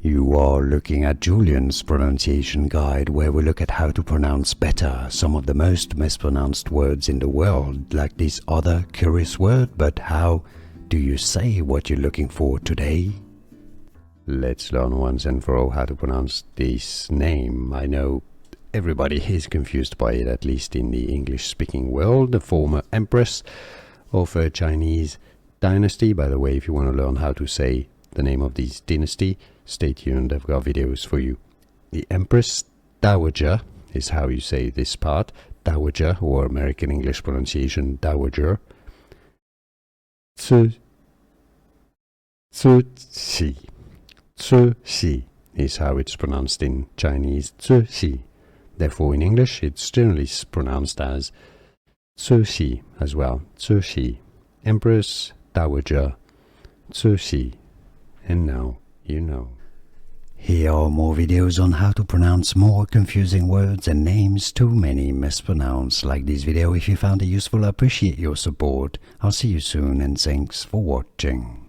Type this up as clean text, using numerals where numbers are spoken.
You are looking at Julian's pronunciation guide, where we look at how to pronounce better some of the most mispronounced words in the world, like this other curious word. But how do you say what you're looking for today? Let's learn once and for all how to pronounce this name. I know everybody is confused by it, at least in the English-speaking world. The former empress of a Chinese dynasty. By the way, if you want to learn how to say the name of this dynasty, stay tuned, I've got videos for you. The Empress Dowager is how you say this part. Dowager, or American English pronunciation, Dowager. Cixi. Cixi is how it's pronounced in Chinese. Cixi. Therefore, in English, it's generally pronounced as Cixi as well. Cixi. Empress Dowager Cixi. And now you know. Here are more videos on how to pronounce more confusing words and names too many mispronounced. Like this video if you found it useful. I appreciate your support. I'll see you soon and thanks for watching.